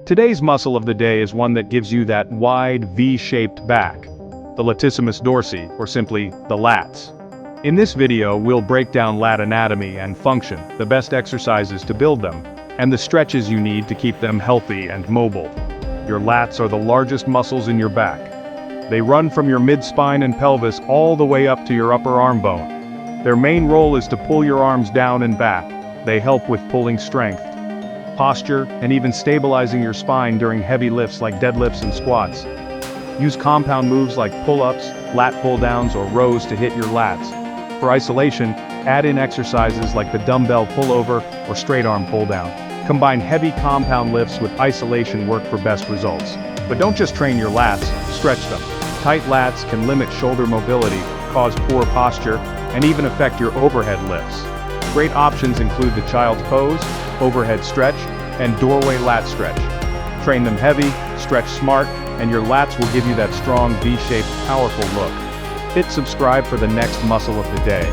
Today's muscle of the day is one that gives you that wide V-shaped back, the latissimus dorsi, or simply the lats. In this video, we'll break down lat anatomy and function, the best exercises to build them, and the stretches you need to keep them healthy and mobile. Your lats are the largest muscles in your back. They run from your mid-spine and pelvis all the way up to your upper arm bone. Their main role is to pull your arms down and back. They help with pulling strength, posture, and even stabilizing your spine during heavy lifts like deadlifts and squats. Use compound moves like pull-ups, lat pull-downs, or rows to hit your lats. For isolation, add in exercises like the dumbbell pullover or straight arm pull-down. Combine heavy compound lifts with isolation work for best results. But don't just train your lats, stretch them. Tight lats can limit shoulder mobility, cause poor posture, and even affect your overhead lifts. Great options include the child's pose, overhead stretch, and doorway lat stretch. Train them heavy, stretch smart, and your lats will give you that strong V-shaped, powerful look. Hit subscribe for the next muscle of the day.